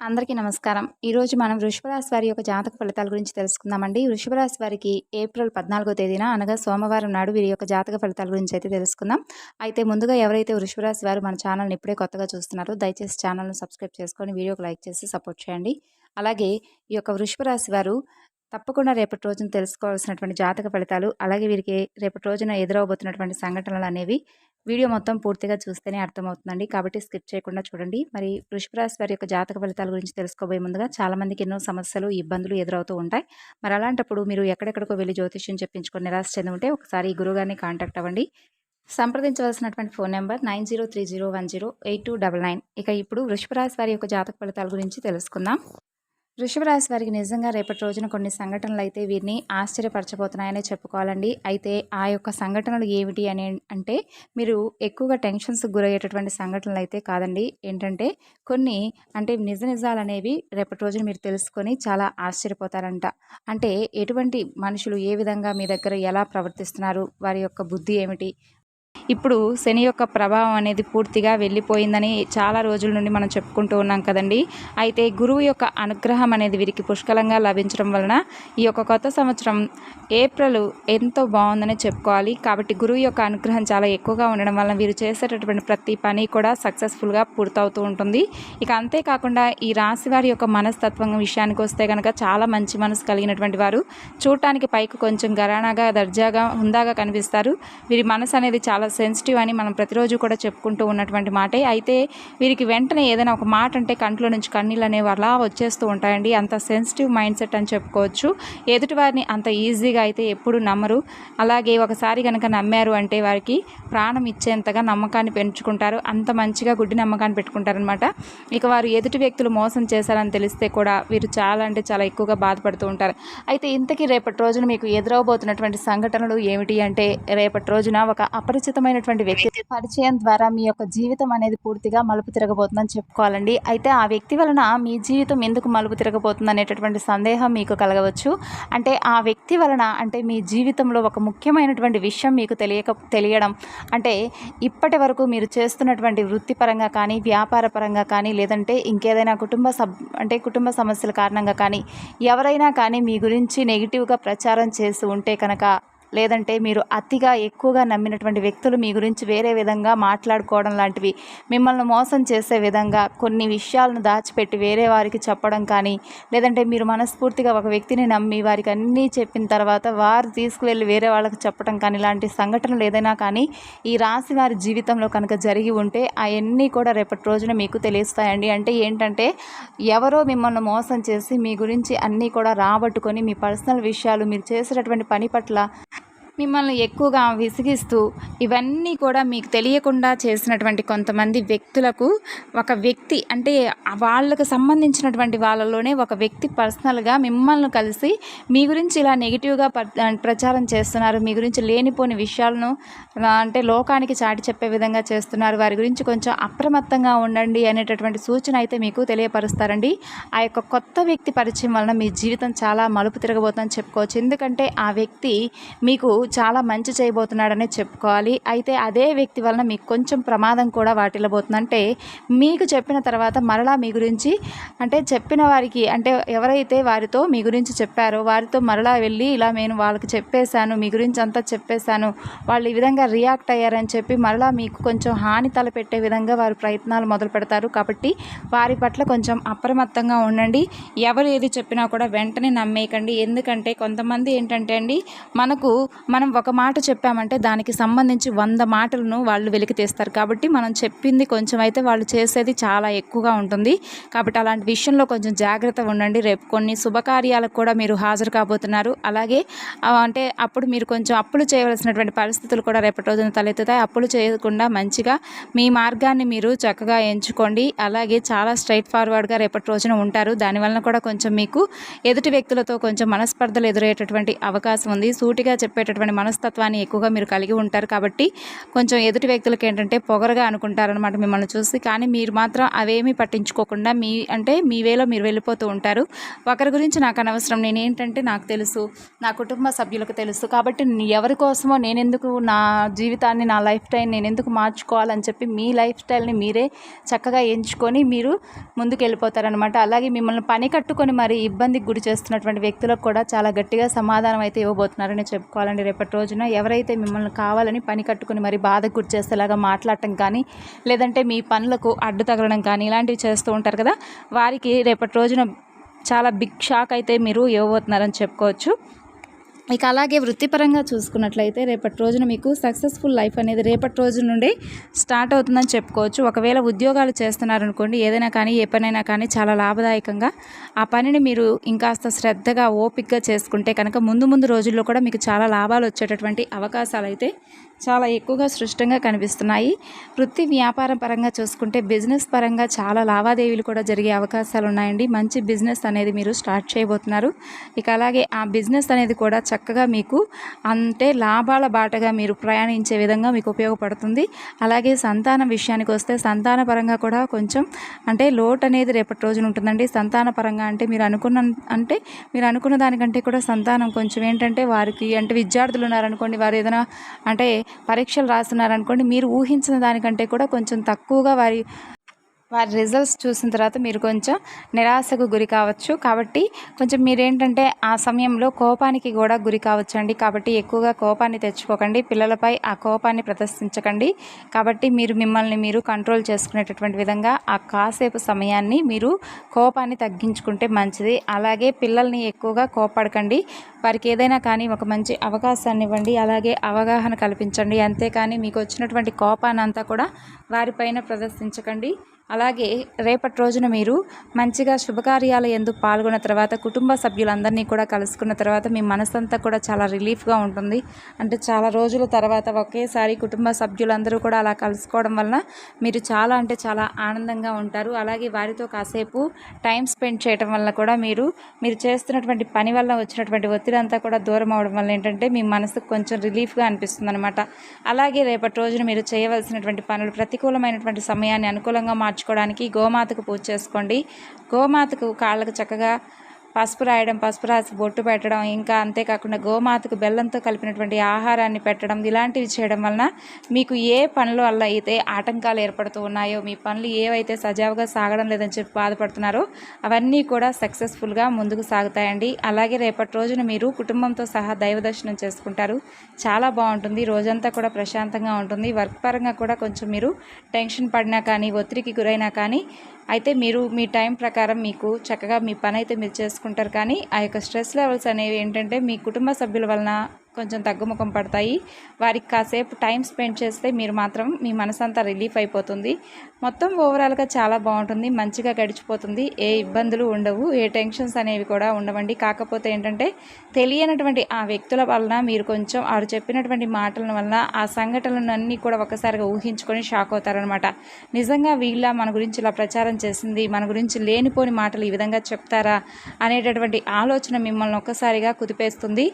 అందరికీ నమస్కారం. ఈరోజు మనం వృషభ రాశి వారి యొక్క జాతక ఫలితాల గురించి తెలుసుకుందామండి. వృషభ రాశి వారికి ఏప్రిల్ 14వ తేదీన అనగా సోమవారం నాడు వీరి యొక్క జాతక ఫలితాల గురించి అయితే తెలుసుకుందాం. అయితే ముందుగా ఎవరైతే వృషభ రాశి వారు మన ఛానల్ని ఇప్పుడే కొత్తగా చూస్తున్నారో దయచేసి ఛానల్ను సబ్స్క్రైబ్ చేసుకొని వీడియోకి లైక్ చేసి సపోర్ట్ చేయండి. అలాగే ఈ యొక్క వృషభ రాశి వారు తప్పకుండా రేపటి రోజున తెలుసుకోవాల్సినటువంటి జాతక ఫలితాలు, అలాగే వీరికి రేపటి రోజున ఎదురవబోతున్నటువంటి సంఘటనలు అనేవి వీడియో మొత్తం పూర్తిగా చూస్తేనే అర్థమవుతుందండి. కాబట్టి స్కిప్ చేయకుండా చూడండి. మరి వృషభ రాశి వారి యొక్క జాతక ఫలితాల గురించి తెలుసుకోబోయే ముందుగా చాలామందికి ఎన్నో సమస్యలు, ఇబ్బందులు ఎదురవుతూ ఉంటాయి. మరి అలాంటప్పుడు మీరు ఎక్కడెక్కడికో వెళ్ళి జ్యోతిష్యం చెప్పించుకొని నిరాశ చెంది ఉంటే ఒకసారి ఈ గురువుగారిని కాంటాక్ట్ అవ్వండి. సంప్రదించవలసినటువంటి ఫోన్ నెంబర్ 9030108299. ఇక ఇప్పుడు వృషభ రాశి వారి యొక్క జాతక ఫలితాల గురించి తెలుసుకుందాం. వృషభ రాశి వారికి నిజంగా రేపటి రోజున కొన్ని సంఘటనలు అయితే వీరిని ఆశ్చర్యపరచబోతున్నాయని చెప్పుకోవాలండి. అయితే ఆ యొక్క సంఘటనలు ఏమిటి అని అంటే మీరు ఎక్కువగా టెన్షన్స్ గురయ్యేటటువంటి సంఘటనలు అయితే కాదండి. ఏంటంటే కొన్ని నిజాలు అనేవి రేపటి రోజున మీరు తెలుసుకొని చాలా ఆశ్చర్యపోతారంట. అంటే ఎటువంటి మనుషులు ఏ విధంగా మీ దగ్గర ఎలా ప్రవర్తిస్తున్నారు, వారి యొక్క బుద్ధి ఏమిటి, ఇప్పుడు శని యొక్క ప్రభావం అనేది పూర్తిగా వెళ్ళిపోయిందని చాలా రోజుల నుండి మనం చెప్పుకుంటూ ఉన్నాం కదండి. అయితే గురువు యొక్క అనుగ్రహం అనేది వీరికి పుష్కలంగా లభించడం వలన ఈ యొక్క కొత్త సంవత్సరం ఏప్రిల్ ఎంతో బాగుందని చెప్పుకోవాలి. కాబట్టి గురువు యొక్క అనుగ్రహం చాలా ఎక్కువగా ఉండడం వలన వీరు చేసేటటువంటి ప్రతి పని కూడా సక్సెస్ఫుల్గా పూర్తవుతూ ఉంటుంది. ఇక అంతేకాకుండా ఈ రాశి వారి యొక్క మనస్తత్వం విషయానికి వస్తే కనుక చాలా మంచి మనసు కలిగినటువంటి వారు, చూడటానికి పైకి కొంచెం గరాణాగా, దర్జాగా, హుందాగా కనిపిస్తారు. వీరి మనసు అనేది చాలా సెన్సిటివ్ అని మనం ప్రతిరోజు కూడా చెప్పుకుంటూ ఉన్నటువంటి మాటే. అయితే వీరికి వెంటనే ఏదైనా ఒక మాట అంటే కంట్లో నుంచి కన్నీళ్ళు అనేవి అలా వచ్చేస్తూ ఉంటాయండి. అంత సెన్సిటివ్ మైండ్ సెట్ అని చెప్పుకోవచ్చు. ఎదుటి వారిని అంత ఈజీగా అయితే ఎప్పుడు నమ్మరు. అలాగే ఒకసారి కనుక నమ్మారు అంటే వారికి ప్రాణం ఇచ్చేంతగా నమ్మకాన్ని పెంచుకుంటారు. అంత మంచిగా గుడ్డి నమ్మకాన్ని పెట్టుకుంటారనమాట. ఇక వారు ఎదుటి వ్యక్తులు మోసం చేశారని తెలిస్తే కూడా వీరు చాలా ఎక్కువగా బాధపడుతూ ఉంటారు. అయితే ఇంతకీ రేపటి రోజున మీకు ఎదురవబోతున్నటువంటి సంఘటనలు ఏమిటి అంటే, రేపటి రోజున ఒక అపరిచితమైనటువంటి వ్యక్తి పరిచయం ద్వారా మీ యొక్క జీవితం అనేది పూర్తిగా మలుపు తిరగబోతుందని చెప్పుకోవాలండి. అయితే ఆ వ్యక్తి వలన మీ జీవితం ఎందుకు మలుపు తిరగబోతుంది అనేటటువంటి సందేహం మీకు కలగవచ్చు. అంటే ఆ వ్యక్తి వలన మీ జీవితంలో ఒక ముఖ్యమైనటువంటి విషయం మీకు తెలియడం, అంటే ఇప్పటి వరకు మీరు చేస్తున్నటువంటి వృత్తిపరంగా కానీ, వ్యాపార పరంగా కానీ, లేదంటే ఇంకేదైనా కుటుంబ సమస్యల కారణంగా కానీ ఎవరైనా కానీ మీ గురించి నెగిటివ్గా ప్రచారం చేసి ఉంటే కనుక, లేదంటే మీరు అతిగా ఎక్కువగా నమ్మినటువంటి వ్యక్తులు మీ గురించి వేరే విధంగా మాట్లాడుకోవడం లాంటివి, మిమ్మల్ని మోసం చేసే విధంగా కొన్ని విషయాలను దాచిపెట్టి వేరే వారికి చెప్పడం కానీ, లేదంటే మీరు మనస్ఫూర్తిగా ఒక వ్యక్తిని నమ్మి వారికి అన్నీ చెప్పిన తర్వాత వారు తీసుకువెళ్ళి వేరే వాళ్ళకి చెప్పడం కానీ, ఇలాంటి సంఘటనలు ఏదైనా కానీ ఈ రాశి వారి జీవితంలో కనుక జరిగి ఉంటే అవన్నీ కూడా రేపటి రోజున మీకు తెలుస్తాయండి. అంటే ఏంటంటే ఎవరో మిమ్మల్ని మోసం చేసి మీ గురించి అన్నీ కూడా రాబట్టుకొని మీ పర్సనల్ విషయాలు, మీరు చేసేటటువంటి పని పట్ల మిమ్మల్ని ఎక్కువగా విసిగిస్తూ ఇవన్నీ కూడా మీకు తెలియకుండా చేసినటువంటి కొంతమంది వ్యక్తులకు ఒక వ్యక్తి, అంటే వాళ్ళకు సంబంధించినటువంటి వాళ్ళలోనే ఒక వ్యక్తి పర్సనల్గా మిమ్మల్ని కలిసి మీ గురించి ఇలా నెగిటివ్గా ప్రచారం చేస్తున్నారు, మీ గురించి లేనిపోని విషయాలను లోకానికి చాటి చెప్పే విధంగా చేస్తున్నారు, వారి గురించి కొంచెం అప్రమత్తంగా ఉండండి అనేటటువంటి సూచన అయితే మీకు తెలియపరుస్తారండి. ఆ యొక్క కొత్త వ్యక్తి పరిచయం వలన మీ జీవితం చాలా మలుపు తిరగబోతుందని చెప్పుకోవచ్చు. ఎందుకంటే ఆ వ్యక్తి మీకు చాలా మంచి చేయబోతున్నాడనే చెప్పుకోవాలి. అయితే అదే వ్యక్తి వలన మీకు కొంచెం ప్రమాదం కూడా వాటిల్లబోతుంది. అంటే మీకు చెప్పిన తర్వాత మరలా మీ గురించి, చెప్పిన వారికి, ఎవరైతే వారితో మీ గురించి చెప్పారో వారితో మరలా వెళ్ళి ఇలా నేను వాళ్ళకి చెప్పేశాను, మీ గురించి అంతా చెప్పేశాను, వాళ్ళు ఈ విధంగా రియాక్ట్ అయ్యారని చెప్పి మరలా మీకు కొంచెం హాని తలపెట్టే విధంగా వారు ప్రయత్నాలు మొదలు పెడతారు. కాబట్టి వారి పట్ల కొంచెం అప్రమత్తంగా ఉండండి. ఎవరు ఏది చెప్పినా కూడా వెంటనే నమ్మేయకండి. ఎందుకంటే కొంతమంది ఏంటంటే మనం ఒక మాట చెప్పామంటే దానికి సంబంధించి 100 మాటలను వాళ్ళు వెలికి తీస్తారు. కాబట్టి మనం చెప్పింది కొంచెం అయితే వాళ్ళు చేసేది చాలా ఎక్కువగా ఉంటుంది. కాబట్టి అలాంటి విషయంలో కొంచెం జాగ్రత్తగా ఉండండి. రేపు కొన్ని శుభకార్యాలకు కూడా మీరు హాజరు కాబోతున్నారు. అలాగే అప్పుడు మీరు కొంచెం అప్పులు చేయవలసినటువంటి పరిస్థితులు కూడా రేపటి రోజున తలెత్తుతాయి. అప్పులు చేయకుండా మంచిగా మీ మార్గాన్ని మీరు చక్కగా ఎంచుకోండి. అలాగే చాలా స్ట్రైట్ ఫార్వర్డ్గా రేపటి రోజున ఉంటారు. దానివల్ల కూడా కొంచెం మీకు ఎదుటి వ్యక్తులతో కొంచెం మనస్పర్ధలు ఎదురయ్యేటటువంటి అవకాశం ఉంది. సూటిగా చెప్పేటటువంటి అనేటటువంటి మనస్తత్వాన్ని ఎక్కువగా మీరు కలిగి ఉంటారు. కాబట్టి కొంచెం ఎదుటి వ్యక్తులకి ఏంటంటే పొగరుగా అనుకుంటారనమాట మిమ్మల్ని చూసి. కానీ మీరు మాత్రం అవేమీ పట్టించుకోకుండా మీ వేలో మీరు వెళ్ళిపోతూ ఉంటారు. ఒకరి గురించి నాకు అనవసరం, నేనేంటంటే నాకు తెలుసు, నా కుటుంబ సభ్యులకు తెలుసు, కాబట్టి ఎవరి కోసమో నేనెందుకు నా జీవితాన్ని, నా లైఫ్ స్టైల్ నేనెందుకు మార్చుకోవాలని చెప్పి మీ లైఫ్ స్టైల్ని మీరే చక్కగా ఎంచుకొని మీరు ముందుకు వెళ్ళిపోతారనమాట. అలాగే మిమ్మల్ని పని కట్టుకొని మరి ఇబ్బందికి గురి చేస్తున్నటువంటి వ్యక్తులకు కూడా చాలా గట్టిగా సమాధానం అయితే ఇవ్వబోతున్నారని చెప్పుకోవాలండి. రేపటి రోజున ఎవరైతే మిమ్మల్ని కావాలని పని కట్టుకొని మరి బాధకు గురి చేసేలాగా మాట్లాడటం కానీ, లేదంటే మీ పనులకు అడ్డు తగలడం కానీ ఇలాంటివి చేస్తూ ఉంటారు కదా, వారికి రేపటి రోజున చాలా బిగ్ షాక్ అయితే మీరు ఇవ్వబోతున్నారని చెప్పుకోవచ్చు. ఇక అలాగే వృత్తిపరంగా చూసుకున్నట్లయితే రేపటి రోజున మీకు సక్సెస్ఫుల్ లైఫ్ అనేది రేపటి రోజు నుండి స్టార్ట్ అవుతుందని చెప్పుకోవచ్చు. ఒకవేళ ఉద్యోగాలు చేస్తున్నారనుకోండి, ఏదైనా కానీ ఏ పనైనా కానీ చాలా లాభదాయకంగా ఆ పనిని మీరు ఇంకాస్త శ్రద్ధగా ఓపికగా చేసుకుంటే కనుక ముందు రోజుల్లో కూడా మీకు చాలా లాభాలు వచ్చేటటువంటి అవకాశాలు అయితే చాలా ఎక్కువగా స్పష్టంగా కనిపిస్తున్నాయి. వృత్తి వ్యాపారం పరంగా చూసుకుంటే బిజినెస్ పరంగా చాలా లావాదేవీలు కూడా జరిగే అవకాశాలు ఉన్నాయండి. మంచి బిజినెస్ అనేది మీరు స్టార్ట్ చేయబోతున్నారు. ఇక అలాగే ఆ బిజినెస్ అనేది కూడా చక్కగా మీకు అంటే లాభాల బాటగా మీరు ప్రయాణించే విధంగా మీకు ఉపయోగపడుతుంది. అలాగే సంతానం విషయానికి వస్తే సంతాన పరంగా కూడా కొంచెం అంటే లోటు అనేది రేపటి రోజున ఉంటుందండి. సంతాన పరంగా అంటే మీరు అనుకున్న దానికంటే కూడా సంతానం కొంచెం ఏంటంటే వారికి అంటే విద్యార్థులు ఉన్నారనుకోండి, వారు ఏదైనా అంటే పరీక్షలు రాస్తున్నారనుకోండి, మీరు ఊహించిన దానికంటే కూడా కొంచెం తక్కువగా వారి రిజల్ట్స్ చూసిన తర్వాత మీరు కొంచెం నిరాశకు గురి కావచ్చు. కాబట్టి కొంచెం మీరేంటంటే ఆ సమయంలో కోపానికి కూడా గురి కావచ్చు అండి. కాబట్టి ఎక్కువగా కోపాన్ని తెచ్చుకోకండి, పిల్లలపై ఆ కోపాన్ని ప్రదర్శించకండి. కాబట్టి మిమ్మల్ని మీరు కంట్రోల్ చేసుకునేటటువంటి విధంగా ఆ కాసేపు సమయాన్ని మీరు కోపాన్ని తగ్గించుకుంటే మంచిది. అలాగే పిల్లల్ని ఎక్కువగా కోపడకండి, వారికి ఏదైనా కానీ ఒక మంచి అవకాశాన్ని ఇవ్వండి, అలాగే అవగాహన కల్పించండి. అంతేకాని మీకు వచ్చినటువంటి కోపాన్ని అంతా కూడా వారిపైన ప్రదర్శించకండి. అలాగే రేపటి రోజున మీరు మంచిగా శుభకార్యాల యందు పాల్గొన్న తర్వాత కుటుంబ సభ్యులందరినీ కూడా కలుసుకున్న తర్వాత మీ మనసంతా కూడా చాలా రిలీఫ్గా ఉంటుంది. అంటే చాలా రోజుల తర్వాత ఒకేసారి కుటుంబ సభ్యులందరూ కూడా అలా కలుసుకోవడం వలన మీరు చాలా అంటే చాలా ఆనందంగా ఉంటారు. అలాగే వారితో కాసేపు టైం స్పెండ్ చేయడం వల్ల కూడా మీరు చేస్తున్నటువంటి పని వల్ల వచ్చినటువంటి ఒత్తిడి అంతా కూడా దూరం అవడం వల్ల ఏంటంటే మీ మనసుకు కొంచెం రిలీఫ్గా అనిపిస్తుంది అనమాట. అలాగే రేపటి రోజున మీరు చేయవలసినటువంటి పనులు ప్రతికూలమైనటువంటి సమయాన్ని అనుకూలంగా మార్చుకోవడానికి గోమాతకు పూజ చేసుకోండి. గోమాతకు కాళ్ళకు చక్కగా పసుపు రాయడం, పసుపు రాసి బొట్టు పెట్టడం, ఇంకా అంతేకాకుండా గోమాతకు బెల్లంతో కలిపినటువంటి ఆహారాన్ని పెట్టడం, ఇలాంటివి చేయడం వలన మీకు ఏ పనుల వల్ల అయితే ఆటంకాలు ఏర్పడుతూ ఉన్నాయో, మీ పనులు ఏవైతే సజావుగా సాగడం లేదని చెప్పి బాధపడుతున్నారో అవన్నీ కూడా సక్సెస్ఫుల్గా ముందుకు సాగుతాయండి. అలాగే రేపటి రోజున మీరు కుటుంబంతో సహా దైవ దర్శనం చేసుకుంటారు. చాలా బాగుంటుంది, రోజంతా కూడా ప్రశాంతంగా ఉంటుంది. వర్క్ పరంగా కూడా కొంచెం మీరు టెన్షన్ పడినా కానీ, ఒత్తిడికి గురైనా కానీ అయితే మీరు మీ టైం ప్రకారం మీకు చక్కగా మీ పని అయితే మీరు చేసుకుంటారు. కానీ ఆ యొక్క స్ట్రెస్ లెవెల్స్ అనేవి ఏంటంటే మీ కుటుంబ సభ్యుల వలన కొంచెం తగ్గుముఖం పడతాయి. వారికి కాసేపు టైం స్పెండ్ చేస్తే మీరు మాత్రం మీ మనసంతా రిలీఫ్ అయిపోతుంది. మొత్తం ఓవరాల్గా చాలా బాగుంటుంది, మంచిగా గడిచిపోతుంది. ఏ ఇబ్బందులు ఉండవు, ఏ టెన్షన్స్ అనేవి కూడా ఉండవండి. కాకపోతే ఏంటంటే తెలియనటువంటి ఆ వ్యక్తుల వలన మీరు కొంచెం వారు చెప్పినటువంటి మాటల వలన ఆ సంఘటనలన్నీ కూడా ఒకసారిగా ఊహించుకొని షాక్ అవుతారనమాట. నిజంగా వీళ్ళ మన గురించి ఇలా ప్రచారం చేసింది, మన గురించి లేనిపోని మాటలు ఈ విధంగా చెప్తారా అనేటటువంటి ఆలోచన మిమ్మల్ని ఒక్కసారిగా కుదిపేస్తుంది.